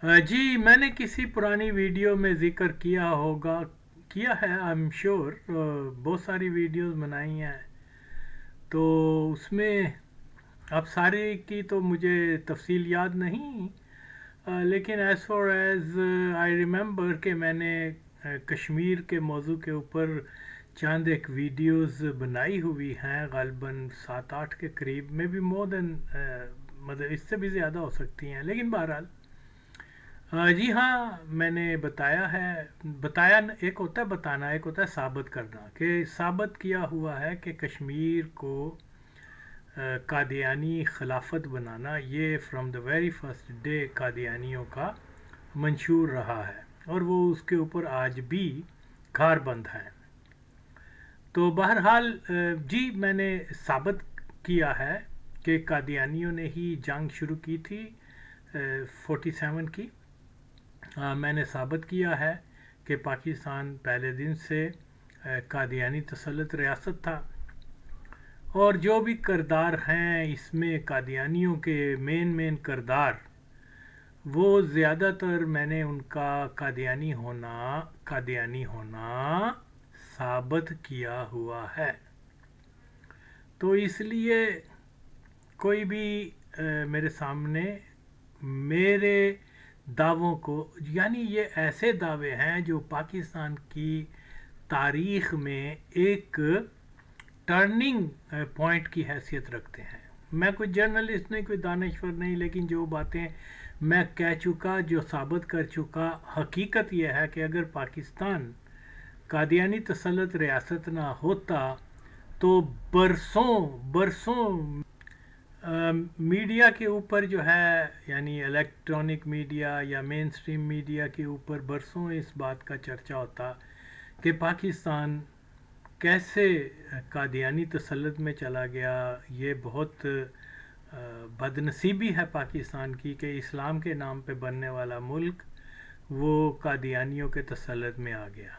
جی میں نے کسی پرانی ویڈیو میں ذکر کیا ہے آئی ایم شیور. بہت ساری ویڈیوز بنائی ہیں تو اس میں اب ساری کی تو مجھے تفصیل یاد نہیں. لیکن as far as I remember کہ میں نے کشمیر کے موضوع کے اوپر چاند ایک ویڈیوز بنائی ہوئی ہیں، غالباً 7-8 کے قریب میں بھی، مور دین مطلب اس سے بھی زیادہ ہو سکتی ہیں. لیکن بہرحال جی ہاں، میں نے بتایا ایک ہوتا ہے بتانا، ایک ہوتا ہے ثابت کرنا. کہ ثابت کیا ہوا ہے کہ کشمیر کو قادیانی خلافت بنانا، یہ from the very first day قادیانیوں کا منشور رہا ہے، اور وہ اس کے اوپر آج بھی کار بند ہیں. تو بہرحال جی میں نے ثابت کیا ہے کہ قادیانیوں نے ہی جنگ شروع کی تھی 47 کی. میں نے ثابت کیا ہے کہ پاکستان پہلے دن سے قادیانی تسلط ریاست تھا، اور جو بھی کردار ہیں اس میں قادیانیوں کے مین کردار، وہ زیادہ تر میں نے ان کا قادیانی ہونا ثابت کیا ہوا ہے. تو اس لیے کوئی بھی میرے سامنے میرے دعووں کو، یعنی یہ ایسے دعوے ہیں جو پاکستان کی تاریخ میں ایک ٹرننگ پوائنٹ کی حیثیت رکھتے ہیں. میں کوئی جرنلسٹ نہیں، کوئی دانشور نہیں، لیکن جو باتیں میں کہہ چکا، جو ثابت کر چکا، حقیقت یہ ہے کہ اگر پاکستان قادیانی تسلط ریاست نہ ہوتا تو برسوں میڈیا کے اوپر جو ہے، یعنی الیکٹرانک میڈیا یا مین سٹریم میڈیا کے اوپر برسوں اس بات کا چرچا ہوتا کہ پاکستان کیسے قادیانی تسلط میں چلا گیا. یہ بہت بد نصیبی ہے پاکستان کی کہ اسلام کے نام پہ بننے والا ملک وہ قادیانیوں کے تسلط میں آ گیا.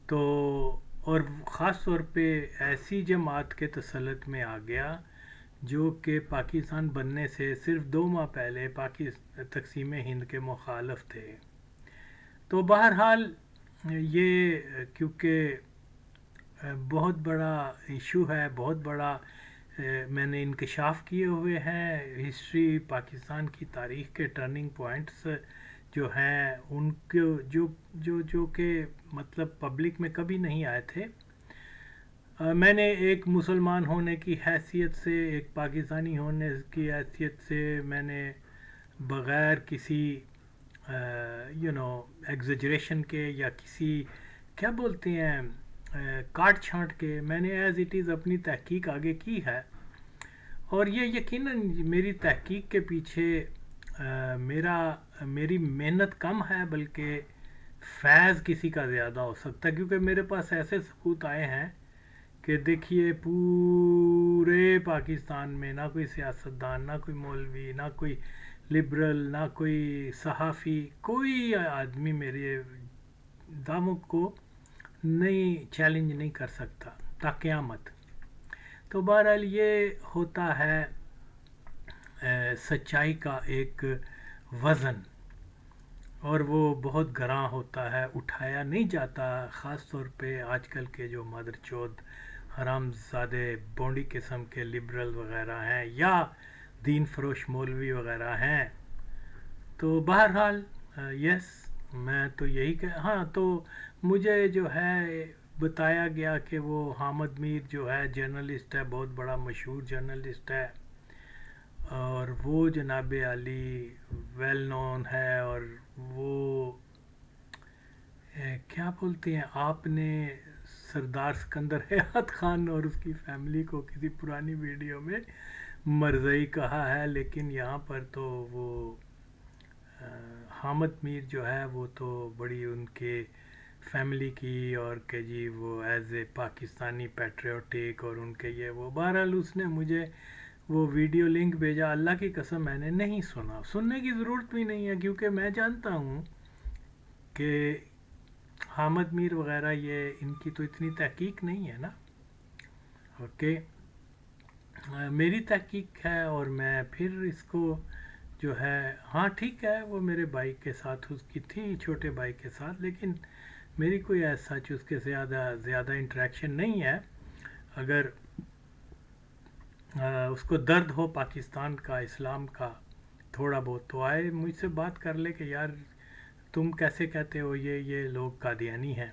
تو اور خاص طور پہ ایسی جماعت کے تسلط میں آ گیا جو کہ پاکستان بننے سے صرف 2 ماہ پہلے تقسیم ہند کے مخالف تھے. تو بہرحال یہ کیونکہ بہت بڑا ایشو ہے، بہت بڑا میں نے انکشاف کیے ہوئے ہیں ہسٹری، پاکستان کی تاریخ کے ٹرننگ پوائنٹس جو ہیں ان کے جو کہ مطلب پبلک میں کبھی نہیں آئے تھے. میں نے ایک مسلمان ہونے کی حیثیت سے، ایک پاکستانی ہونے کی حیثیت سے، میں نے بغیر کسی ایگزیجریشن کے یا کسی کیا بولتے ہیں کاٹ چھانٹ کے، میں نے ایز اٹ از اپنی تحقیق آگے کی ہے. اور یہ یقیناً میری تحقیق کے پیچھے میری محنت کم ہے، بلکہ فیض کسی کا زیادہ ہو سکتا ہے، کیونکہ میرے پاس ایسے ثبوت آئے ہیں کہ دیکھیے پورے پاکستان میں نہ کوئی سیاستدان، نہ کوئی مولوی، نہ کوئی لبرل، نہ کوئی صحافی، کوئی آدمی میرے دعووں کو چیلنج نہیں کر سکتا تا قیامت. تو بہرحال یہ ہوتا ہے سچائی کا ایک وزن، اور وہ بہت گراں ہوتا ہے، اٹھایا نہیں جاتا. خاص طور پہ آج کل کے جو مادر چود حرام زادے بونڈی قسم کے لبرل وغیرہ ہیں یا دین فروش مولوی وغیرہ ہیں. تو بہرحال یس میں تو یہی ہاں، تو مجھے جو ہے بتایا گیا کہ وہ حامد میر جو ہے جرنلسٹ ہے، بہت بڑا مشہور جرنلسٹ ہے، اور وہ جناب علی ویل نون ہے، اور وہ کیا بولتے ہیں، آپ نے سردار سکندر حیات خان اور اس کی فیملی کو کسی پرانی ویڈیو میں مرزئی کہا ہے، لیکن یہاں پر تو وہ حامد میر جو ہے وہ تو بڑی ان کے فیملی کی، اور کہ جی وہ ایز اے پاکستانی پیٹریوٹک، اور ان کے یہ وہ. بہرحال اس نے مجھے وہ ویڈیو لنک بھیجا، اللہ کی قسم میں نے نہیں سننے کی ضرورت بھی نہیں ہے، کیونکہ میں جانتا ہوں کہ حامد میر وغیرہ یہ ان کی تو اتنی تحقیق نہیں ہے نا. اوکے، میری تحقیق ہے، اور میں پھر اس کو جو ہے، ہاں ٹھیک ہے وہ میرے بھائی کے ساتھ اس کی تھی، چھوٹے بھائی کے ساتھ، لیکن میری کوئی ایسا اس کے زیادہ انٹریکشن نہیں ہے. اگر اس کو درد ہو پاکستان کا، اسلام کا تھوڑا بہت، تو آئے مجھ سے بات کر لے کہ یار تم کیسے کہتے ہو یہ لوگ قادیانی ہیں،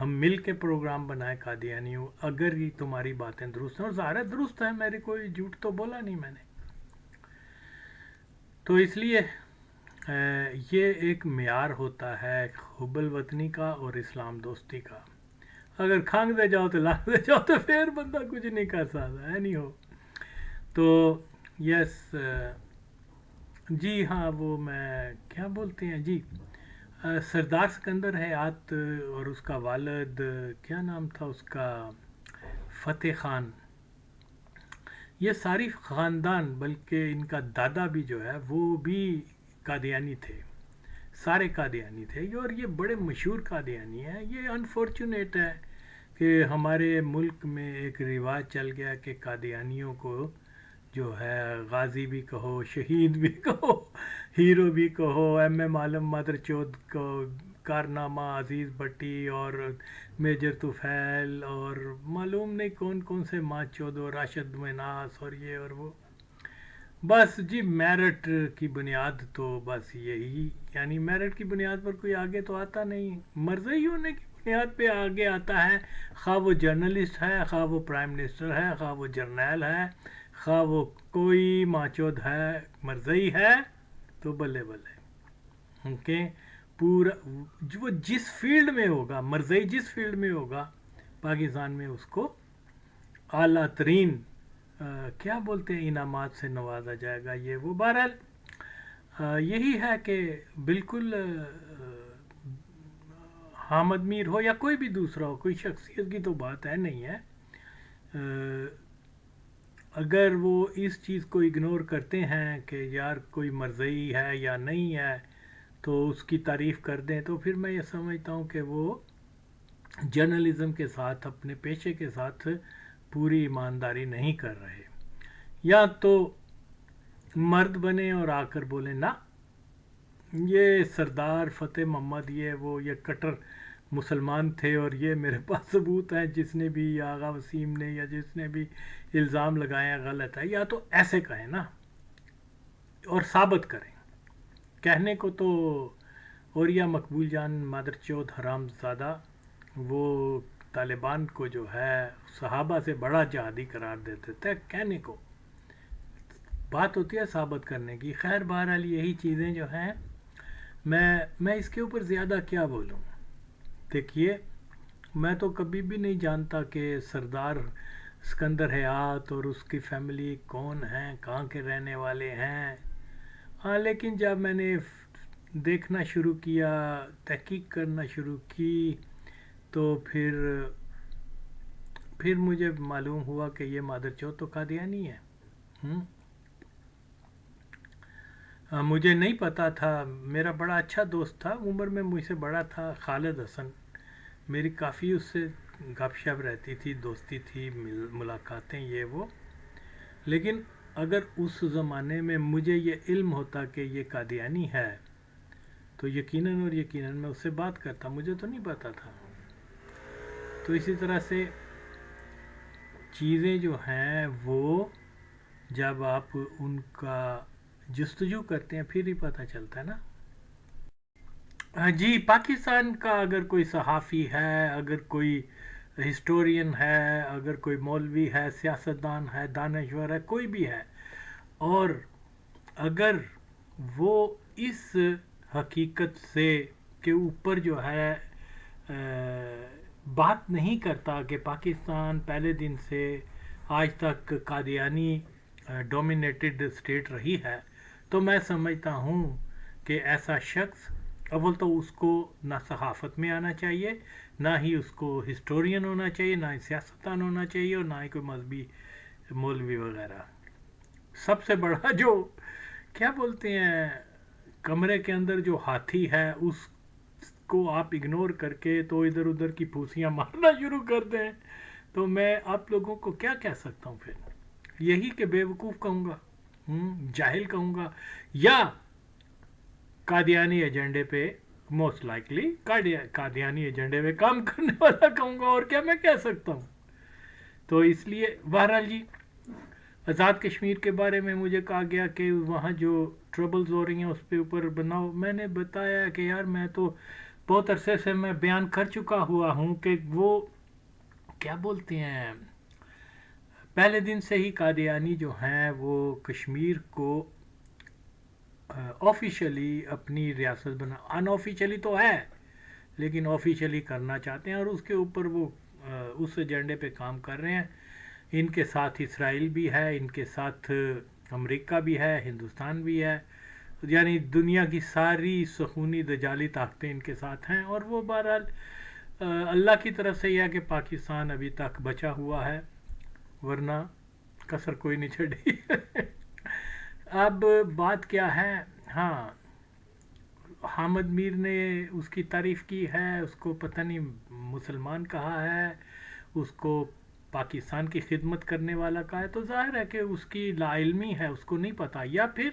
ہم مل کے پروگرام بنائے قادیانی ہوں اگر یہ تمہاری باتیں درست ہیں. اور ظاہر درست ہے، میری کوئی جھوٹ تو بولا نہیں میں نے. تو اس لیے یہ ایک معیار ہوتا ہے حب الوطنی کا اور اسلام دوستی کا. اگر کھانگ دے جاؤ تو لاگ دے جاؤ تو پھر بندہ کچھ نہیں کر سکتا ہے، نہیں ہو. تو یس، جی ہاں، وہ میں کیا بولتے ہیں جی، سردار سکندر حیات اور اس کا والد کیا نام تھا اس کا، فتح خان، یہ ساری خاندان، بلکہ ان کا دادا بھی جو ہے وہ بھی قادیانی تھے، سارے قادیانی تھے. اور یہ بڑے مشہور قادیانی ہیں. یہ انفارچونیٹ ہے کہ ہمارے ملک میں ایک رواج چل گیا کہ قادیانیوں کو جو ہے غازی بھی کہو، شہید بھی کہو، ہیرو بھی کہو، ایم ایم عالم مادر چودھ کو، کارنامہ عزیز بٹی اور میجر طفیل اور معلوم نہیں کون کون سے ماں چودھ اور راشد مناس اور یہ اور وہ. بس جی میرٹ کی بنیاد تو بس یہی، یعنی میرٹ کی بنیاد پر کوئی آگے تو آتا نہیں، مرضی ہونے کی بنیاد پہ آگے آتا ہے. خواہ وہ جرنلسٹ ہے، خواہ وہ پرائم منسٹر ہے، خواہ وہ جرنیل ہے، خواہ وہ کوئی ماچود ہے، مرضی ہے تو بلے بلے کہ پورا وہ جس فیلڈ میں ہوگا، مرضی جس فیلڈ میں ہوگا پاکستان میں اس کو اعلیٰ ترین کیا بولتے ہیں انعامات سے نوازا جائے گا. یہ وہ بہرحال یہی ہے کہ بالکل حامد میر ہو یا کوئی بھی دوسرا ہو، کوئی شخصیت کی تو بات ہے نہیں ہے. اگر وہ اس چیز کو اگنور کرتے ہیں کہ یار کوئی مرضی ہے یا نہیں ہے تو اس کی تعریف کر دیں، تو پھر میں یہ سمجھتا ہوں کہ وہ جرنلزم کے ساتھ، اپنے پیشے کے ساتھ پوری ایمانداری نہیں کر رہے. یا تو مرد بنے اور آ کر بولیں نا یہ سردار فتح محمد یہ کٹر مسلمان تھے اور یہ میرے پاس ثبوت ہیں، جس نے بھی آغا وسیم نے یا جس نے بھی الزام لگایا غلط ہے، یا تو ایسے کہیں نا اور ثابت کریں. کہنے کو تو اور یا مقبول جان مادر چودھ حرام زادہ وہ طالبان کو جو ہے صحابہ سے بڑا جہادی قرار دیتے تھے، کہنے کو بات ہوتی ہے ثابت کرنے کی. خیر بہرحال یہی چیزیں جو ہیں، میں اس کے اوپر زیادہ کیا بولوں. دیکھیے میں تو کبھی بھی نہیں جانتا کہ سردار سکندر حیات اور اس کی فیملی کون ہیں، کہاں کے رہنے والے ہیں. ہاں لیکن جب میں نے دیکھنا شروع کیا، تحقیق کرنا شروع کی، تو پھر مجھے معلوم ہوا کہ یہ مادر چودھ تو قادیانی ہے. مجھے نہیں پتا تھا. میرا بڑا اچھا دوست تھا، عمر میں مجھ سے بڑا تھا، خالد حسن. میری کافی اس سے گپ شپ رہتی تھی، دوستی تھی، ملاقاتیں یہ وہ. لیکن اگر اس زمانے میں مجھے یہ علم ہوتا کہ یہ قادیانی ہے تو یقیناً اور یقیناً میں اس سے بات کرتا. مجھے تو نہیں پتا تھا. تو اسی طرح سے چیزیں جو ہیں وہ جب آپ ان کا جستجو کرتے ہیں پھر ہی پتہ چلتا ہے نا. جی پاکستان کا اگر کوئی صحافی ہے، اگر کوئی ہسٹورین ہے، اگر کوئی مولوی ہے، سیاستدان ہے، دانشور ہے، کوئی بھی ہے، اور اگر وہ اس حقیقت سے کے اوپر جو ہے بات نہیں کرتا کہ پاکستان پہلے دن سے آج تک قادیانی ڈومینیٹڈ اسٹیٹ رہی ہے، تو میں سمجھتا ہوں کہ ایسا شخص اول تو اس کو نہ صحافت میں آنا چاہیے، نہ ہی اس کو ہسٹورین ہونا چاہیے، نہ ہی سیاستدان ہونا چاہیے، اور نہ ہی کوئی مذہبی مولوی وغیرہ. سب سے بڑا جو کیا بولتے ہیں کمرے کے اندر جو ہاتھی ہے اس کو آپ اگنور کر کے تو ادھر ادھر کی پھوسیاں مارنا شروع کر دیں، تو میں آپ لوگوں کو کیا کہہ سکتا ہوں؟ پھر یہی کہ بے وقوف کہوں گا. جاہل کہوں گا یا قادیانی ایجنڈے پہ موسٹ لائکلی قادیانی ایجنڈے پہ کام کرنے والا کہوں گا، اور کیا میں کہہ سکتا ہوں. تو اس لیے بہرحال جی آزاد کشمیر کے بارے میں مجھے کہا گیا کہ وہاں جو ٹربلز ہو رہی ہیں اس پہ اوپر بناؤ. میں نے بتایا کہ یار میں تو بہت عرصے سے میں بیان کر چکا ہوا ہوں کہ وہ کیا بولتے ہیں، پہلے دن سے ہی قادیانی جو ہیں وہ کشمیر کو آفیشلی اپنی ریاست بنا، ان آفیشلی تو ہے لیکن آفیشلی کرنا چاہتے ہیں، اور اس کے اوپر وہ اس ایجنڈے پہ کام کر رہے ہیں. ان کے ساتھ اسرائیل بھی ہے، ان کے ساتھ امریکہ بھی ہے، ہندوستان بھی ہے، یعنی دنیا کی ساری سخونی دجالی طاقتیں ان کے ساتھ ہیں. اور وہ بہرحال اللہ کی طرف سے یہ ہے کہ پاکستان ابھی تک بچا ہوا ہے، ورنہ کسر کوئی نہیں چھڑی. اب بات کیا ہے، ہاں حامد میر نے اس کی تعریف کی ہے، اس کو پتہ نہیں مسلمان کہا ہے، اس کو پاکستان کی خدمت کرنے والا کہا ہے. تو ظاہر ہے کہ اس کی لا علمی ہے، اس کو نہیں پتہ، یا پھر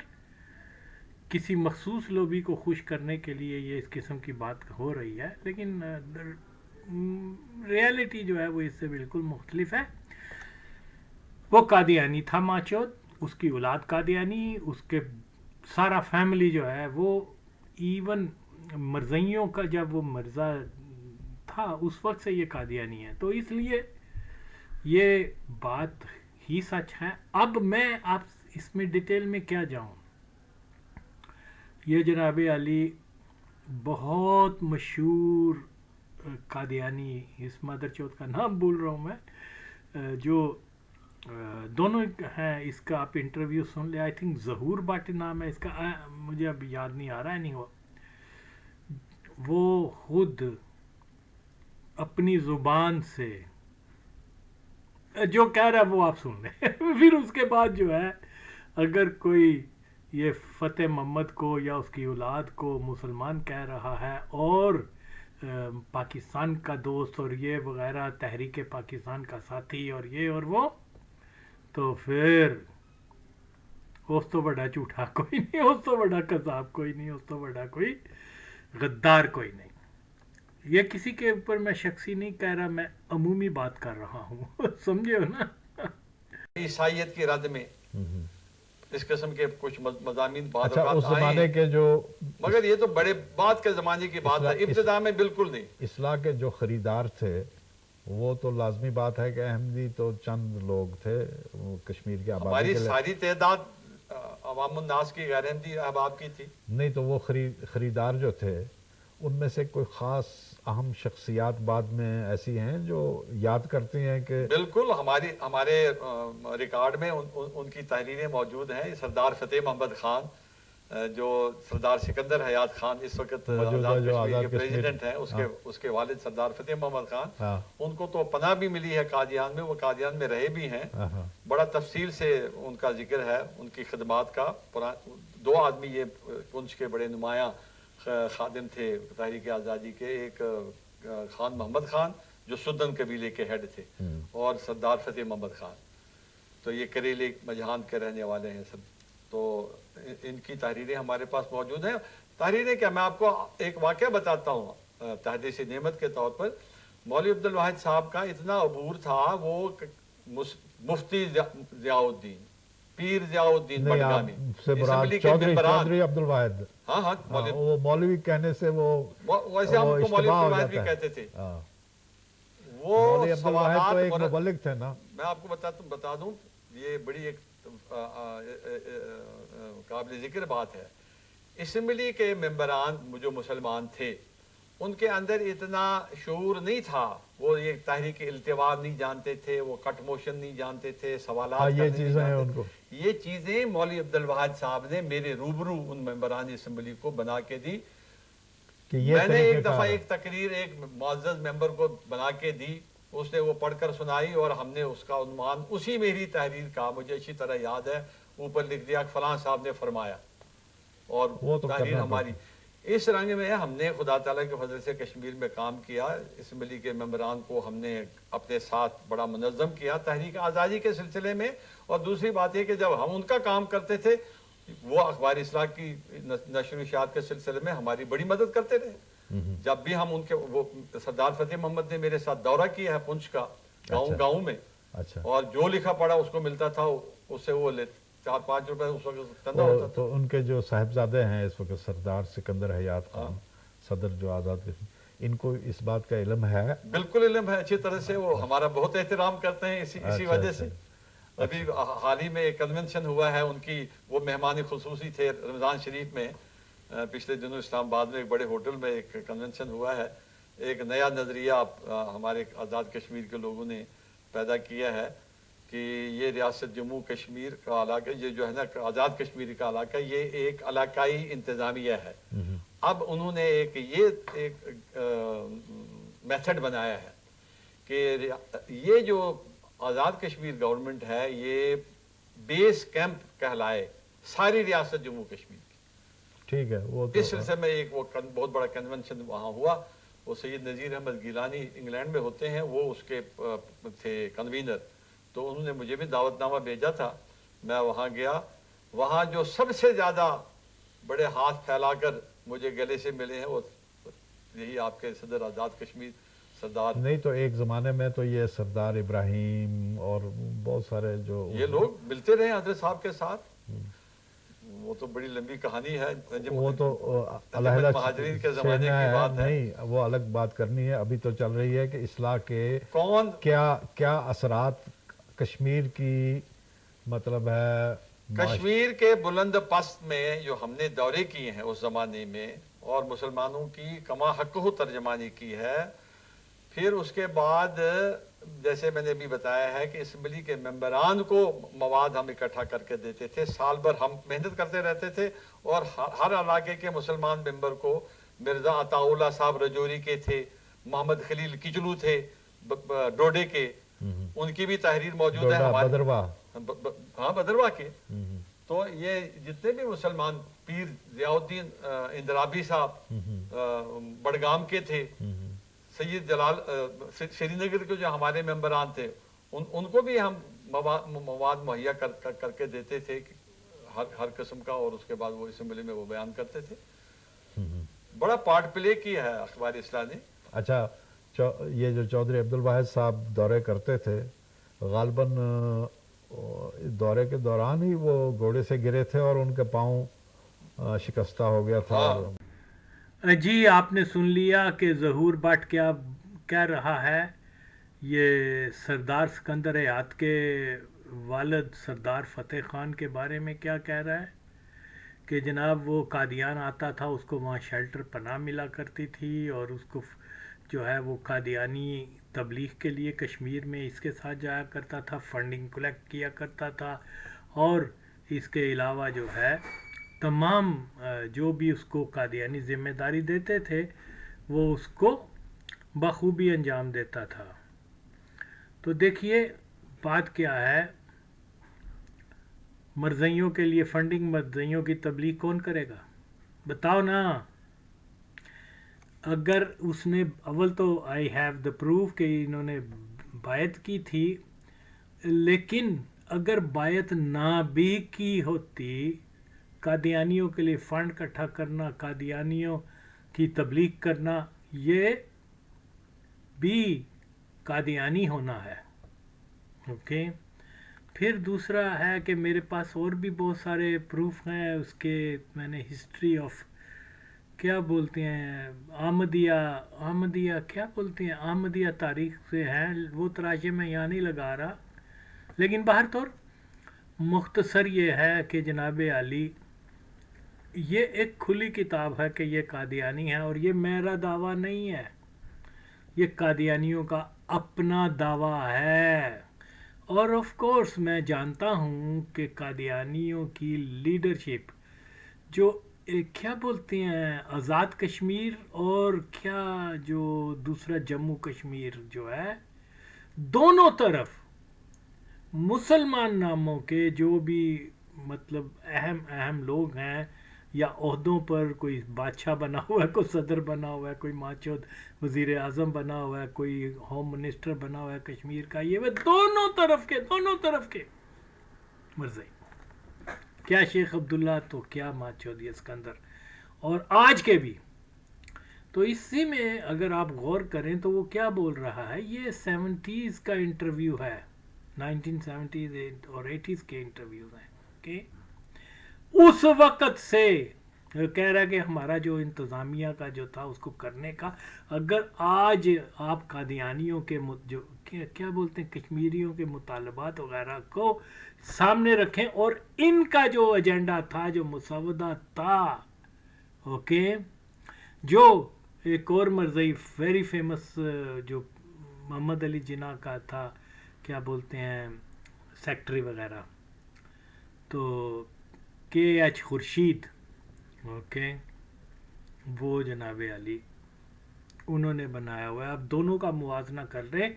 کسی مخصوص لوبی کو خوش کرنے کے لیے یہ اس قسم کی بات ہو رہی ہے. لیکن ریالٹی جو ہے وہ اس سے بالکل مختلف ہے. وہ قادیانی تھا ماچود، اس کی اولاد قادیانی، اس کے سارا فیملی جو ہے وہ ایون مرزائیوں کا جب وہ مرزا تھا اس وقت سے یہ قادیانی ہے. تو اس لیے یہ بات ہی سچ ہے. اب میں آپ اس میں ڈیٹیل میں کیا جاؤں. یہ جناب علی بہت مشہور قادیانی، اس مدر چوتھ کا نام بول رہا ہوں میں، جو دونوں ہیں، اس کا آپ انٹرویو سن لیں، آئی تھنک ظہور بٹ نام ہے اس کا، مجھے اب یاد نہیں آ رہا ہے. نہیں وہ خود اپنی زبان سے جو کہہ رہا ہے وہ آپ سن لیں. پھر اس کے بعد جو ہے اگر کوئی یہ فتح محمد کو یا اس کی اولاد کو مسلمان کہہ رہا ہے اور پاکستان کا دوست اور یہ وغیرہ، تحریک پاکستان کا ساتھی اور یہ اور وہ، تو پھر اس تو بڑا جھوٹا کوئی نہیں، اس تو بڑا قذاب کوئی نہیں، اس تو بڑا کوئی غدار کوئی نہیں. یہ کسی کے اوپر میں شخصی نہیں کہہ رہا، میں عمومی بات کر رہا ہوں. سمجھے ہو نا. عیسائیت کی رد میں اس قسم کے کچھ مضامین بعد اچھا اس زمانے کے جو، مگر یہ تو بڑے بعد کے زمانے کی بات ہے، ابتدا میں بالکل نہیں. اصلاح کے جو خریدار تھے وہ تو لازمی بات ہے کہ احمدی تو چند لوگ تھے کشمیر کے آبادی ہماری کے لیے. ساری تعداد عوام الناس کی غیر احمدی احباب کی تھی. نہیں تو وہ خریدار جو تھے ان میں سے کوئی خاص اہم شخصیات بعد میں ایسی ہیں جو یاد کرتی ہیں کہ بالکل ہمارے ریکارڈ میں ان کی تحریریں موجود ہیں. سردار فتح محمد خان، جو سردار سکندر حیات خان اس وقت آزاد کشمیر کے پریزیڈنٹ ہیں، اس کے والد سردار فتح محمد خان، ان کو تو پناہ بھی ملی ہے قادیان میں، وہ قادیان میں رہے بھی ہیں. بڑا تفصیل سے ان کا ذکر ہے، ان کی خدمات کا. دو آدمی یہ پنچ کے بڑے نمایاں خادم تھے تحریک آزادی کے، ایک خان محمد خان جو سدن قبیلے کے ہیڈ تھے، اور سردار فتح محمد خان، تو یہ کریلے مجہان کے رہنے والے ہیں سب. تو ان کی تحریریں ہمارے پاس موجود ہیں. تحریریں کیا، میں آپ کو ایک واقعہ بتاتا ہوں تحدیث نعمت کے طور پر. مولوی عبدالواحد صاحب کا اتنا عبور تھا، وہ مفتی ضیاء الدین، پیر ضیاء الدین بٹگامی، اسمبلی کے ممبران. چودھری عبدالواحد، ہاں وہ مولوی کہنے سے وہ ویسے ہم کو مولوی عبدالواحد بھی کہتے تھے. وہ سوالات تو ایک مبلغ تھے نا. میں آپ کو بتا دوں، یہ بڑی ایک قابل ذکر بات ہے. اسمبلی کے ممبران جو مسلمان تھے ان کے اندر اتنا شعور نہیں تھا، وہ یہ تحریک التوا نہیں جانتے تھے، وہ کٹ موشن نہیں جانتے تھے، سوالات یہ چیزیں ہیں ان کو. یہ چیزیں مولوی عبدالواحد صاحب نے میرے روبرو ان ممبران اسمبلی کو بنا کے دی. میں نے ایک دفعہ ایک تقریر ایک معزز ممبر کو بنا کے دی، اس نے وہ پڑھ کر سنائی، اور ہم نے اس کا عنوان اسی میری تحریر کا، مجھے اچھی طرح یاد ہے، اوپر لکھ دیا فلاں صاحب نے فرمایا، اور تحریر ہماری. اس رنگ میں ہم نے خدا تعالیٰ کے فضل سے کشمیر میں کام کیا، اسمبلی کے ممبران کو ہم نے اپنے ساتھ بڑا منظم کیا تحریک آزادی کے سلسلے میں، اور دوسری بات یہ کہ جب ہم ان کا کام کرتے تھے وہ اخبار اصلاح کی نشر و اشاعت کے سلسلے میں ہماری بڑی مدد کرتے رہے۔ جب بھی ہم ان کے وہ سردار فتح محمد نے میرے ساتھ دورہ کیا ہے پنچ کا گاؤں میں، اور جو لکھا پڑھا اس کو ملتا تھا اس سے وہ 4-5 روپے اس وقت چندہ ہوتا تھا۔ تو ان کے جو صاحبزادے ہیں اس وقت سردار سکندر حیات خان صدر جو آزاد کشمیر، ان کو اس بات کا علم ہے؟ بالکل علم ہے اچھی طرح سے، وہ ہمارا بہت احترام کرتے ہیں اسی وجہ سے۔ ابھی حال ہی میں ایک کنونشن ہوا ہے ان کی، وہ مہمان خصوصی تھے رمضان شریف میں، پچھلے دنوں اسلام آباد میں ایک بڑے ہوٹل میں ایک کنونشن ہوا ہے۔ ایک نیا نظریہ ہمارے آزاد کشمیر کے لوگوں نے پیدا کیا ہے کہ یہ ریاست جموں کشمیر کا علاقہ، یہ جو ہے نا آزاد کشمیر کا علاقہ، یہ ایک علاقائی انتظامیہ ہے۔ اب انہوں نے ایک میتھڈ بنایا ہے کہ یہ جو آزاد کشمیر گورنمنٹ ہے یہ بیس کیمپ کہلائے ساری ریاست جموں کشمیر کی۔ ٹھیک ہے، وہ اس سلسلے میں ایک وہ بہت بڑا کنونشن وہاں ہوا، وہ سید نذیر احمد گیلانی انگلینڈ میں ہوتے ہیں، وہ اس کے تھے کنوینر، تو انہوں نے مجھے بھی دعوت نامہ بھیجا تھا، میں وہاں گیا۔ وہاں جو سب سے زیادہ بڑے ہاتھ پھیلا کر مجھے گلے سے ملے ہیں وہ یہی آپ کے صدر آزاد کشمیر سردار۔ نہیں تو ایک زمانے میں تو یہ سردار ابراہیم اور بہت سارے جو یہ لوگ ملتے رہے حضرت صاحب کے ساتھ، وہ تو بڑی لمبی کہانی ہے، وہ تو علیحدہ مہاجرین کے زمانے کی بات ہے، نہیں وہ الگ بات کرنی ہے۔ ابھی تو چل رہی ہے کہ اصلاح کے کون کیا اثرات کشمیر کی مطلب ہے کشمیر کے بلند پست میں جو ہم نے دورے کیے ہیں اس زمانے میں، اور مسلمانوں کی کما حقہ ترجمانی کی ہے۔ پھر اس کے بعد جیسے میں نے بھی بتایا ہے کہ اسمبلی کے ممبران کو مواد ہم اکٹھا کر کے دیتے تھے، سال بھر ہم محنت کرتے رہتے تھے، اور ہر علاقے کے مسلمان ممبر کو، مرزا عطا اللہ صاحب رجوری کے تھے، محمد خلیل کچلو تھے ڈوڈے کے، ان کی بھی تحریر موجود ہے ہمارے، ہاں بدرواہ کے۔ تو یہ جتنے بھی مسلمان، پیر ضیاء الدین اندرابی صاحب بڑگام کے تھے، سید جلال سری نگر کے جو ہمارے ممبران تھے، ان کو بھی ہم مواد مہیا کر کے دیتے تھے ہر قسم کا، اور اس کے بعد وہ اسمبلی میں وہ بیان کرتے تھے۔ بڑا پارٹ پلے کیا ہے اخبار اصلاح نے۔ اچھا، یہ جو چودھری عبدالواحد صاحب دورے کرتے تھے، غالباً دورے کے دوران ہی وہ گھوڑے سے گرے تھے اور ان کے پاؤں شکستہ ہو گیا تھا۔ جی آپ نے سن لیا کہ ظہور بٹ کیا کہہ رہا ہے، یہ سردار سکندر حیات کے والد سردار فتح خان کے بارے میں کیا کہہ رہا ہے کہ جناب وہ قادیان آتا تھا، اس کو وہاں شیلٹر پناہ ملا کرتی تھی، اور اس کو جو ہے وہ قادیانی تبلیغ کے لیے کشمیر میں اس کے ساتھ جایا کرتا تھا، فنڈنگ کلیکٹ کیا کرتا تھا، اور اس کے علاوہ جو ہے تمام جو بھی اس کو قادیانی ذمہ داری دیتے تھے وہ اس کو بخوبی انجام دیتا تھا۔ تو دیکھیے بات کیا ہے، مرزیوں کے لیے فنڈنگ، مرزیوں کی تبلیغ کون کرے گا بتاؤ نا؟ اگر اس نے اول تو آئی ہیو دا پروف کہ انہوں نے بیعت کی تھی، لیکن اگر بیعت نہ بھی کی ہوتی، قادیانیوں کے لیے فنڈ اکٹھا کرنا، قادیانیوں کی تبلیغ کرنا، یہ بھی قادیانی ہونا ہے۔ اوکے، پھر دوسرا ہے کہ میرے پاس اور بھی بہت سارے پروف ہیں اس کے، میں نے ہسٹری آف کیا بولتے ہیں احمدیہ کیا بولتے ہیں، احمدیہ تاریخ سے ہیں، وہ تراشے میں یہاں نہیں لگا رہا، لیکن بہرطور مختصر یہ ہے کہ جناب عالی یہ ایک کھلی کتاب ہے کہ یہ قادیانی ہے، اور یہ میرا دعویٰ نہیں ہے، یہ قادیانیوں کا اپنا دعویٰ ہے۔ اور آف کورس میں جانتا ہوں کہ قادیانیوں کی لیڈرشپ جو کیا بولتے ہیں آزاد کشمیر اور کیا جو دوسرا جموں کشمیر جو ہے، دونوں طرف مسلمان ناموں کے جو بھی مطلب اہم لوگ ہیں یا عہدوں پر، کوئی بادشاہ بنا ہوا ہے، کوئی صدر بنا ہوا ہے، کوئی ماچود وزیر اعظم بنا ہوا ہے، کوئی ہوم منسٹر بنا ہوا ہے کشمیر کا، یہ وہ دونوں طرف کے مرزائی، کیا شیخ عبداللہ تو کیا ماچودی اسکندر، اور آج کے بھی. تو اسی میں اگر آپ غور کریں تو وہ کیا بول رہا ہے، یہ 70s کا انٹرویو ہے، 1970s اور 80s کے انٹرویوز ہیں کہ اس وقت سے کہہ رہا ہے کہ ہمارا جو انتظامیہ کا جو تھا اس کو کرنے کا، اگر آج آپ قادیانیوں کے جو کیا بولتے ہیں کشمیریوں کے مطالبات وغیرہ کو سامنے رکھیں اور ان کا جو ایجنڈا تھا، جو مسودہ تھا، اوکے، جو ایک اور مرزائی ویری فیمس جو محمد علی جناح کا تھا، کیا بولتے ہیں سیکٹری وغیرہ، تو کے ایچ خورشید، اوکے، وہ جناب علی انہوں نے بنایا ہوا ہے. اب دونوں کا موازنہ کر رہے،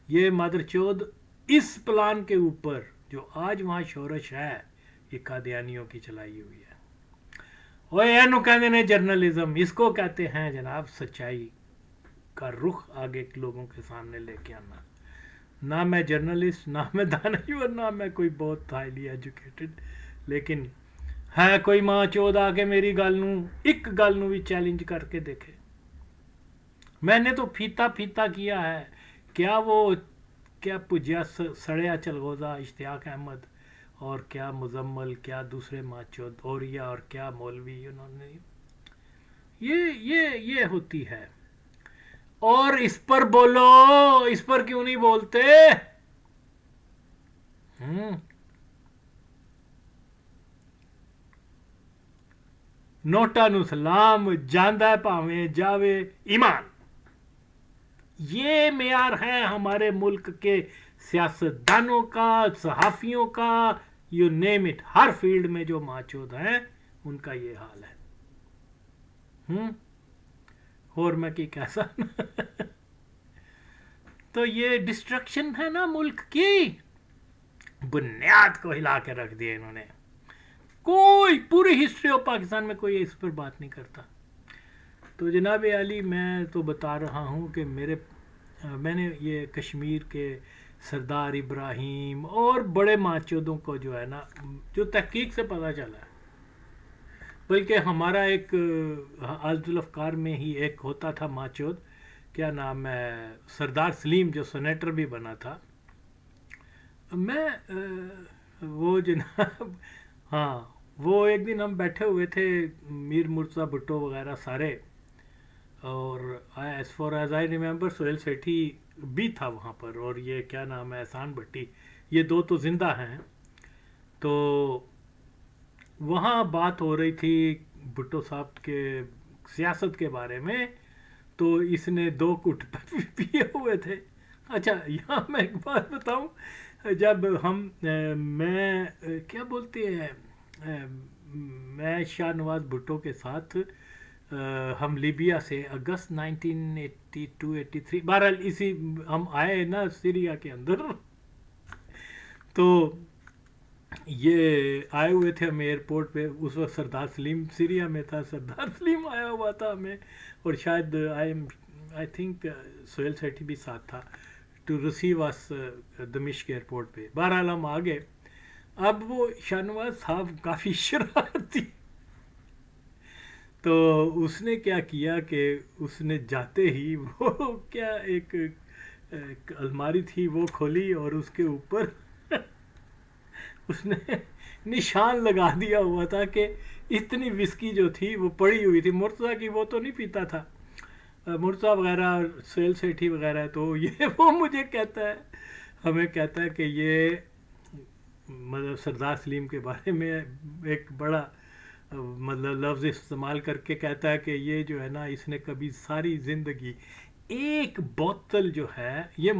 یہ مادر چود اس پلان کے اوپر جو آج وہاں شورش ہے، یہ قادیانیوں کی چلائی ہوئی ہے. اور کہتے ہیں جرنلزم، اس کو کہتے ہیں جناب سچائی کا رخ آگے لوگوں کے سامنے لے کے آنا. نہ میں جرنلسٹ، نہ میں دانشور، نہ میں کوئی بہت ہائیلی ایجوکیٹڈ، لیکن ہے کوئی ماں چود آ کے میری گل نو ایک گل نو بھی چیلنج کر کے دیکھے. میں نے تو پھیتا کیا ہے. کیا وہ کیا پجیا سڑیا چلغوزہ اشتیاق احمد، اور کیا مزمل، کیا دوسرے ماچود اوریا، اور کیا مولوی، انہوں نے یہ ہوتی ہے. اور اس پر بولو، اس پر کیوں نہیں بولتے؟ نوٹا نو سلام، جاندہ پاویں جاوے ایمان. یہ معیار ہے ہمارے ملک کے سیاستدانوں کا، صحافیوں کا، you name it, Hare field میں جو ماچود ہیں ان کا یہ حال ہے. اور میں کی کیسا تو یہ ڈسٹرکشن ہے نا ملک کی، بنیاد کو ہلا کے رکھ دیا انہوں نے. کوئی پوری ہسٹری آف پاکستان میں کوئی اس پر بات نہیں کرتا. تو جناب علی میں تو بتا رہا ہوں کہ میں نے یہ کشمیر کے سردار ابراہیم اور بڑے ماچودوں کو جو ہے نا، جو تحقیق سے پتہ چلا ہے، بلکہ ہمارا ایک عالد الافکار میں ہی ایک ہوتا تھا ماچود، کیا نام ہے، سردار سلیم، جو سینیٹر بھی بنا تھا. میں وہ جناب ہاں، وہ ایک دن ہم بیٹھے ہوئے تھے، میر مرزا بھٹو وغیرہ سارے، اور as far as I remember Sohail Sethi بھی تھا وہاں پر، اور یہ کیا نام ہے احسان بھٹی، یہ دو تو زندہ ہیں. تو وہاں بات ہو رہی تھی بھٹو صاحب کے سیاست کے بارے میں، تو اس نے 2 گھٹ پیے ہوئے تھے. اچھا یہاں میں ایک بات بتاؤں، جب میں کیا بولتے ہیں، میں شاہ نواز بھٹو کے ساتھ ہم لیبیا سے اگست 1982-83 بہرحال اسی ہم آئے نا سیریا کے اندر، تو یہ آئے ہوئے تھے ہم ایئرپورٹ پہ. اس وقت سردار سلیم سیریا میں تھا، سردار سلیم آیا ہوا تھا ہمیں، اور شاید آئی تھنک سہیل سیٹھی بھی ساتھ تھا، ٹو ریسیو اس دمشق ایئرپورٹ پہ. بہرحال ہم آ گئے. اب وہ شاہ نواز صاحب کافی شرارتی، تو اس نے کیا کیا کہ اس نے جاتے ہی وہ کیا ایک الماری تھی وہ کھولی، اور اس کے اوپر اس نے نشان لگا دیا ہوا تھا کہ اتنی وسکی جو تھی وہ پڑی ہوئی تھی. مرتضیٰ کی وہ تو نہیں پیتا تھا، مرتضیٰ وغیرہ سہیل سیٹھی وغیرہ. تو یہ وہ مجھے کہتا ہے، ہمیں کہتا ہے کہ یہ مطلب سردار سلیم کے بارے میں ایک بڑا مطلب لفظ استعمال کر کے کہتا ہے کہ یہ جو ہے نا، اس نے کبھی ساری زندگی ایک بوتل جو ہے، یہ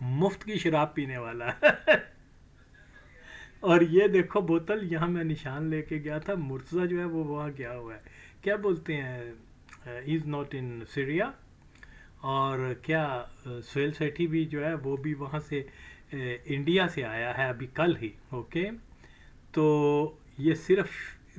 مفت کی شراب پینے والا ہے. اور یہ دیکھو بوتل، یہاں میں نشان لے کے گیا تھا. مرتضیٰ جو ہے وہ وہاں گیا ہوا ہے، کیا بولتے ہیں، از ناٹ ان سیریا. اور کیا سہیل سیٹھی بھی جو ہے وہ بھی وہاں سے انڈیا سے آیا ہے ابھی کل ہی. اوکے، تو یہ صرف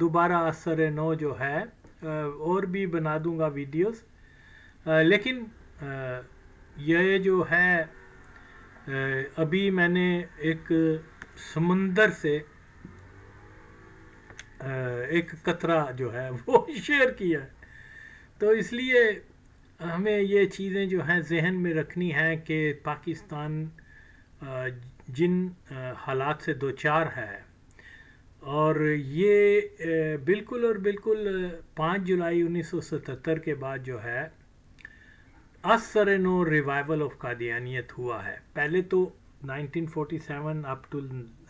دوبارہ اثر نو جو ہے اور بھی بنا دوں گا ویڈیوز، لیکن یہ جو ہے ابھی میں نے ایک سمندر سے ایک قطرہ جو ہے وہ شیئر کیا ہے، تو اس لیے ہمیں یہ چیزیں جو ہیں ذہن میں رکھنی ہیں کہ پاکستان جن حالات سے دوچار ہے، اور یہ بالکل اور بالکل 5 جولائی 1977 کے بعد جو ہے اثر نو ریوائول آف قادیانیت ہوا ہے۔ پہلے تو 1947 اپ ٹو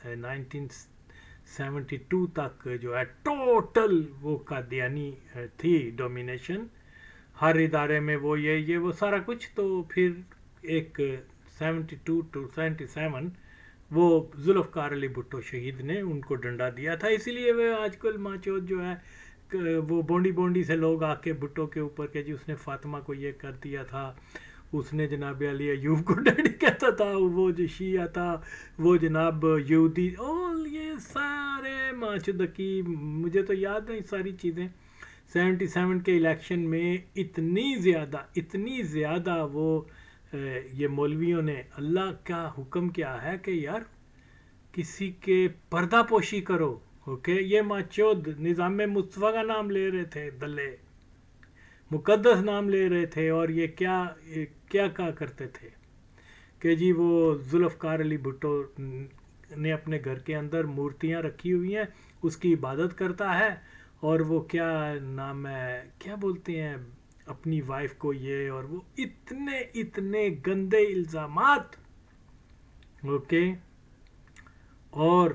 1972 تک جو ہے ٹوٹل وہ قادیانی تھی ڈومینیشن، ہر ادارے میں وہ یہ وہ سارا کچھ، تو پھر ایک 72 ٹو 77 وہ ذوالفقار علی بھٹو شہید نے ان کو ڈنڈا دیا تھا، اسی لیے وہ آج کل ماچود جو ہے وہ بونڈی سے لوگ آ کے بھٹو کے اوپر کہ جی اس نے فاطمہ کو یہ کر دیا تھا، اس نے جناب علی ایوب کو ڈیڈی کہتا تھا، وہ جو شیعہ تھا وہ جناب یہودی، اور یہ سارے ماچودکی، مجھے تو یاد ہے ساری چیزیں۔ 77 کے الیکشن میں اتنی زیادہ وہ یہ مولویوں نے، اللہ کا حکم کیا ہے کہ یار کسی کے پردہ پوشی کرو، اوکے، یہ ماچود نظام مصطفیٰ کا نام لے رہے تھے، دلے مقدس نام لے رہے تھے، اور یہ کیا کرتے تھے کہ جی وہ ذوالفقار علی بھٹو نے اپنے گھر کے اندر مورتیاں رکھی ہوئی ہیں، اس کی عبادت کرتا ہے، اور وہ کیا نام ہے، کیا بولتے ہیں اپنی وائف کو یہ، اور وہ اتنے گندے الزامات، اوکے، اور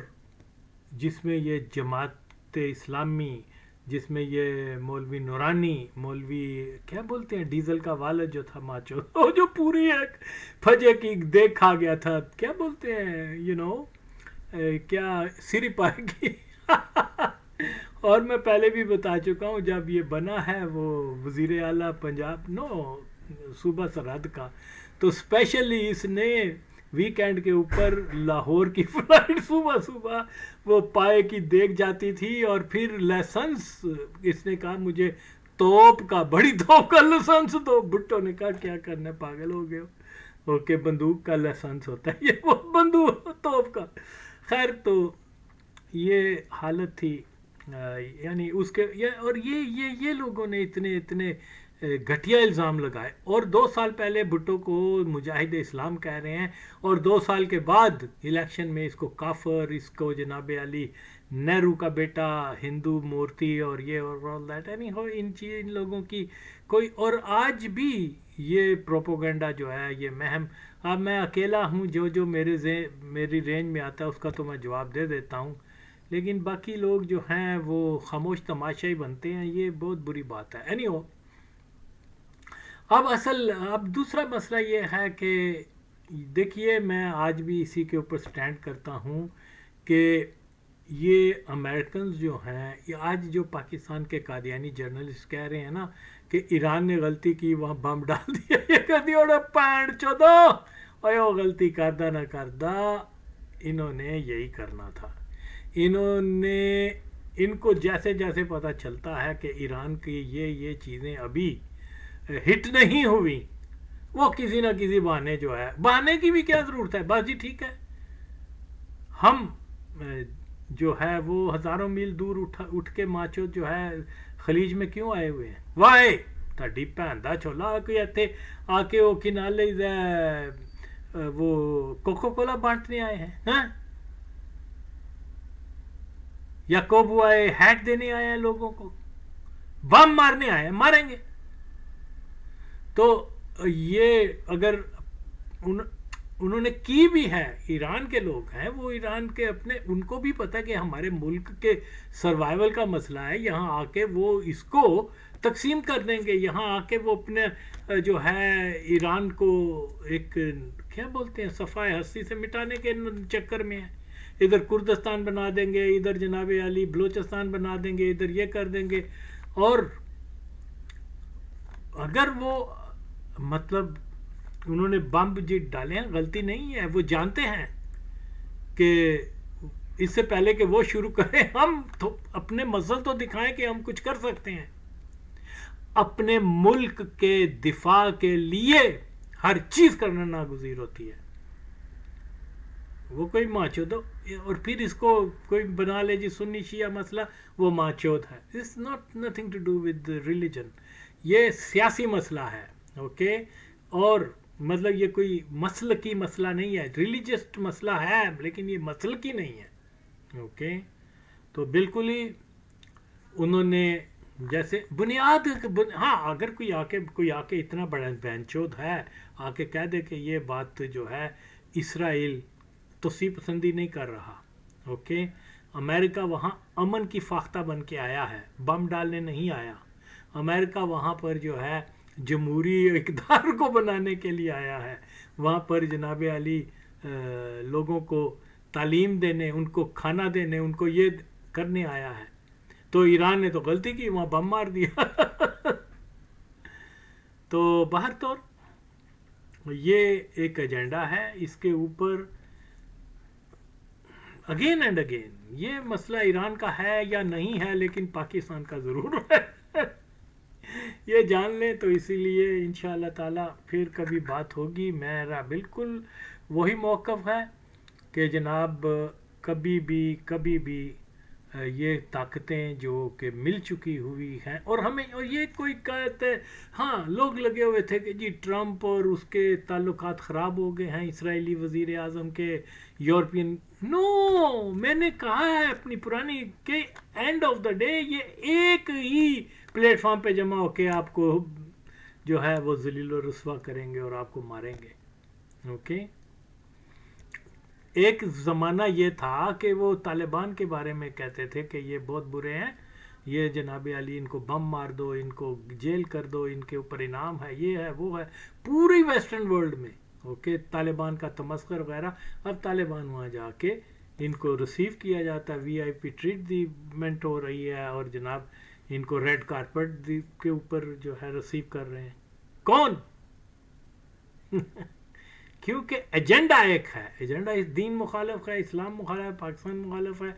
جس میں یہ جماعت اسلامی، جس میں یہ مولوی نورانی، مولوی کیا بولتے ہیں ڈیزل کا والد جو تھا ماچو، وہ جو پوری ایک فجے کی دیکھ کھا گیا تھا، کیا بولتے ہیں کیا سری پائے کی اور میں پہلے بھی بتا چکا ہوں، جب یہ بنا ہے وہ وزیر اعلیٰ پنجاب صوبہ سرحد کا، تو اسپیشلی اس نے ویکینڈ کے اوپر لاہور کی فلائٹ صبح وہ پائے کی دیکھ جاتی تھی، اور پھر لائسنس اس نے کہا مجھے بڑی توپ کا لائسنس دو، بھٹو نے کہا کیا کرنا، پاگل ہو گئے، اوکے، بندوق کا لائسنس ہوتا ہے یہ، وہ بندوق توپ کا، خیر، تو یہ حالت تھی، یعنی اس کے اور یہ لوگوں نے اتنے گھٹیا الزام لگائے، اور 2 سال پہلے بھٹو کو مجاہد اسلام کہہ رہے ہیں، اور 2 سال کے بعد الیکشن میں اس کو کافر، اس کو جناب علی نہرو کا بیٹا ہندو مورتی، اور یہ اور آل دیٹ، یعنی ان لوگوں کی کوئی، اور آج بھی یہ پروپوگنڈا جو ہے، یہ مہم، اب میں اکیلا ہوں جو میری رینج میں آتا ہے اس کا تو میں جواب دے دیتا ہوں، لیکن باقی لوگ جو ہیں وہ خاموش تماشائی بنتے ہیں، یہ بہت بری بات ہے۔ اینی اب دوسرا مسئلہ یہ ہے کہ دیکھیے، میں آج بھی اسی کے اوپر سٹینڈ کرتا ہوں کہ یہ امریکنز جو ہیں، آج جو پاکستان کے قادیانی جرنلسٹ کہہ رہے ہیں نا کہ ایران نے غلطی کی، وہاں بم ڈال دیا، یہ کر دیا، اور پینٹ چودہ وہ غلطی کردہ نہ کردہ، انہوں نے یہی کرنا تھا، ان کو جیسے پتہ چلتا ہے کہ ایران کی یہ چیزیں ابھی ہٹ نہیں ہوئی، وہ کسی نہ کسی بہانے جو ہے، بہانے کی بھی کیا ضرورت ہے، بس جی ٹھیک ہے، ہم جو ہے وہ ہزاروں میل دور اٹھ کے ماچو جو ہے خلیج میں کیوں آئے ہوئے ہیں، وائے تھڈی بھین دا چھولا، کوئی ایتھے آ کے وہ کنالے وہ کوکو کولا بانٹنے آئے ہیں، یا کوبو آئے ہیٹ دینے آئے ہیں لوگوں کو، بم مارنے آئے ہیں، ماریں گے۔ تو یہ اگر انہوں نے کی بھی ہے، ایران کے لوگ ہیں، وہ ایران کے اپنے، ان کو بھی پتہ کہ ہمارے ملک کے سروائیول کا مسئلہ ہے، یہاں آ کے وہ اس کو تقسیم کر دیں گے، یہاں آ کے وہ اپنے جو ہے ایران کو ایک کیا بولتے ہیں صفائے ہستی سے مٹانے کے چکر میں ہے، ادھر کردستان بنا دیں گے، ادھر جناب علی بلوچستان بنا دیں گے، ادھر یہ کر دیں گے، اور اگر وہ مطلب انہوں نے بم جی ڈالے ہیں، غلطی نہیں ہے، وہ جانتے ہیں کہ اس سے پہلے کہ وہ شروع کریں ہم تو اپنے مسل تو دکھائیں کہ ہم کچھ کر سکتے ہیں. اپنے ملک کے دفاع کے لیے ہر چیز کرنا ناگزیر ہوتی ہے. وہ کوئی ماچود اور پھر اس کو کوئی بنا لے جی سنی شیعہ مسئلہ وہ ماچود ہے. It's not nothing to do with religion. یہ سیاسی مسئلہ ہے. اوکے اور مطلب یہ کوئی مسلکی مسئلہ نہیں ہے. ریلیجس مسئلہ ہے لیکن یہ مسلکی نہیں ہے. اوکے تو بالکل ہی انہوں نے جیسے بنیاد ہاں اگر کوئی آ کے اتنا بڑا بہنچود ہے آ کے کہہ دے کہ یہ بات جو ہے اسرائیل توسیع پسندی نہیں کر رہا. اوکے امریکہ وہاں امن کی فاختہ بن کے آیا ہے, بم ڈالنے نہیں آیا. امریکہ وہاں پر جو ہے جمہوری اقدار کو بنانے کے لیے آیا ہے. وہاں پر جناب علی لوگوں کو تعلیم دینے, ان کو کھانا دینے, ان کو یہ کرنے آیا ہے. تو ایران نے تو غلطی کی, وہاں بم مار دیا. تو باہر طور یہ ایک ایجنڈا ہے. اس کے اوپر اگین اینڈ اگین یہ مسئلہ ایران کا ہے یا نہیں ہے لیکن پاکستان کا ضرور ہے. یہ جان لیں. تو اسی لیے انشاءاللہ تعالی پھر کبھی بات ہوگی. میرا بالکل وہی موقف ہے کہ جناب کبھی بھی یہ طاقتیں جو کہ مل چکی ہوئی ہیں اور ہمیں اور یہ کوئی کہتے ہاں لوگ لگے ہوئے تھے کہ جی ٹرمپ اور اس کے تعلقات خراب ہو گئے ہیں اسرائیلی وزیر اعظم کے یورپین. نو میں نے کہا ہے اپنی پرانی کہ اینڈ آف دا ڈے یہ ایک ہی پلیٹ فارم پہ جمع ہو کے آپ کو جو ہے وہ ذلیل و رسوا کریں گے اور آپ کو ماریں گے. اوکے ایک زمانہ یہ تھا کہ وہ طالبان کے بارے میں کہتے تھے کہ یہ بہت برے ہیں, یہ جناب علی ان کو بم مار دو, ان کو جیل کر دو, ان کے اوپر انعام ہے, یہ ہے وہ ہے پوری ویسٹرن ورلڈ میں. اوکے طالبان کا تمسخر وغیرہ. اب طالبان وہاں جا کے ان کو ریسیو کیا جاتا ہے, وی آئی پی ٹریٹمنٹ ہو رہی ہے اور جناب ان کو ریڈ کارپٹ کے اوپر جو ہے ریسیو کر رہے ہیں. کون؟ کیونکہ ایجنڈا ایک ہے. ایجنڈا اس دین مخالف ہے, اسلام مخالف ہے, پاکستان مخالف ہے.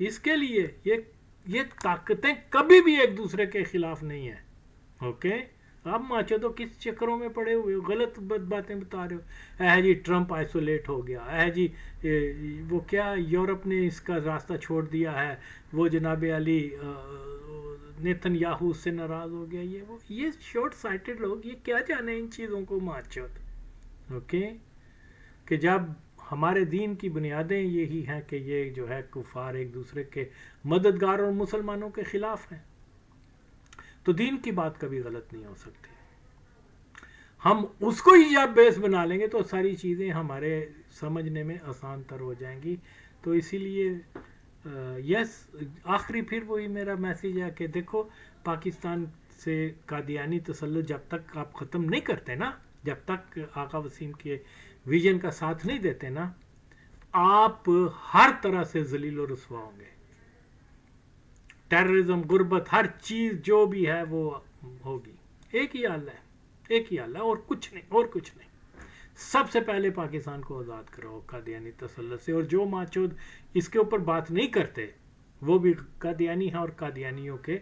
اس کے لیے یہ طاقتیں کبھی بھی ایک دوسرے کے خلاف نہیں ہیں. اوکے آپ ماچو تو کس چکروں میں پڑے ہوئے ہو, غلط باتیں بتا رہے ہو. اے جی ٹرمپ آئسولیٹ ہو گیا, اے جی وہ کیا یورپ نے اس کا راستہ چھوڑ دیا ہے, وہ جناب علی نیتن یاہو سے ناراض ہو گیا. یہ شارٹ سائٹڈ لوگ یہ کیا جانے ان چیزوں کو ماچو. اوکے کہ جب ہمارے دین کی بنیادیں یہی ہیں کہ یہ جو ہے کفار ایک دوسرے کے مددگار اور مسلمانوں کے خلاف ہیں تو دین کی بات کبھی غلط نہیں ہو سکتی. ہم اس کو ہی جب بیس بنا لیں گے تو ساری چیزیں ہمارے سمجھنے میں آسان تر ہو جائیں گی. تو اسی لیے آخری پھر وہی میرا میسیج ہے کہ دیکھو پاکستان سے قادیانی تسلط جب تک آپ ختم نہیں کرتے نا, جب تک آقا وسیم کے ویژن کا ساتھ نہیں دیتے نا, آپ ہر طرح سے ذلیل و رسوا ہوں گے. ٹیررزم, غربت, ہر چیز جو بھی ہے وہ ہوگی. ایک ہی حل ہے, ایک ہی حل ہے اور کچھ نہیں, اور کچھ نہیں. سب سے پہلے پاکستان کو آزاد کرو قادیانی تسلط سے. اور جو ماچود اس کے اوپر بات نہیں کرتے وہ بھی قادیانی ہیں اور قادیانیوں کے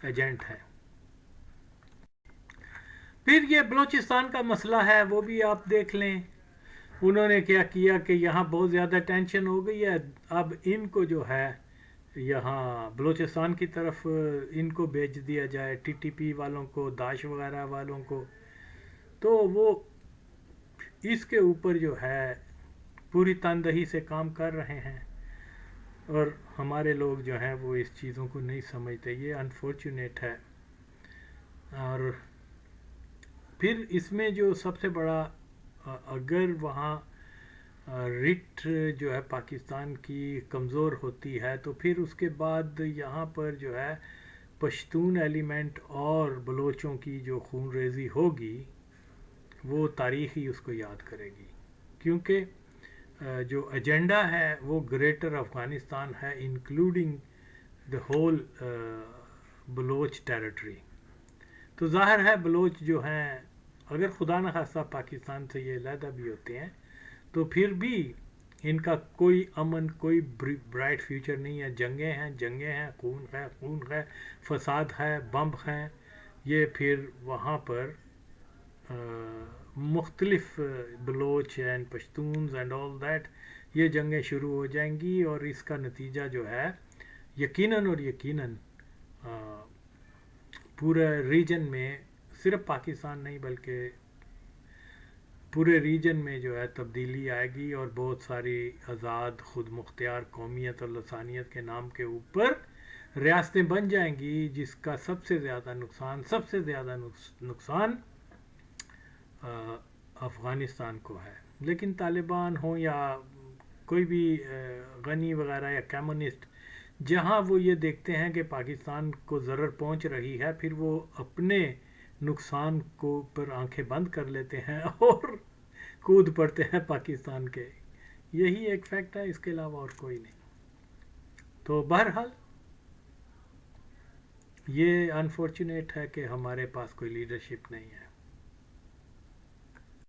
ایجنٹ ہیں. پھر یہ بلوچستان کا مسئلہ ہے, وہ بھی آپ دیکھ لیں. انہوں نے کیا کیا کہ یہاں بہت زیادہ ٹینشن ہو گئی ہے, اب ان کو جو ہے یہاں بلوچستان کی طرف ان کو بھیج دیا جائے, ٹی ٹی پی والوں کو, داعش وغیرہ والوں کو. تو وہ اس کے اوپر جو ہے پوری تندہی سے کام کر رہے ہیں اور ہمارے لوگ جو ہیں وہ اس چیزوں کو نہیں سمجھتے. یہ انفارچونیٹ ہے. اور پھر اس میں جو سب سے بڑا اگر وہاں رٹ جو ہے پاکستان کی کمزور ہوتی ہے تو پھر اس کے بعد یہاں پر جو ہے پشتون ایلیمنٹ اور بلوچوں کی جو خون ریزی ہوگی وہ تاریخ ہی اس کو یاد کرے گی. کیونکہ جو ایجنڈا ہے وہ گریٹر افغانستان ہے, including the whole Baloch territory. تو ظاہر ہے بلوچ جو ہیں اگر خدا نخواستہ پاکستان سے یہ علیحدہ بھی ہوتے ہیں تو پھر بھی ان کا کوئی امن، کوئی برائٹ فیوچر نہیں ہے. جنگیں ہیں، خون ہے، فساد ہے، بمب ہیں. یہ پھر وہاں پر مختلف Baloch and Pashtuns and all that, یہ جنگیں شروع ہو جائیں گی، اور اس کا نتیجہ جو ہے یقیناً پورے ریجن میں، صرف پاکستان نہیں بلکہ پورے ریجن میں جو ہے تبدیلی آئے گی، اور بہت ساری آزاد خود مختار قومیت اور لسانیت کے نام کے اوپر ریاستیں بن جائیں گی، جس کا سب سے زیادہ نقصان افغانستان کو ہے. لیکن طالبان ہوں یا کوئی بھی غنی وغیرہ یا کمیونسٹ، جہاں وہ یہ دیکھتے ہیں کہ پاکستان کو ضرر پہنچ رہی ہے، پھر وہ اپنے نقصان کو پر آنکھیں بند کر لیتے ہیں اور کود پڑتے ہیں پاکستان کے. یہی ایک فیکٹ ہے، اس کے علاوہ اور کوئی نہیں. تو بہرحال یہ انفارچونیٹ ہے کہ ہمارے پاس کوئی لیڈرشپ نہیں ہے.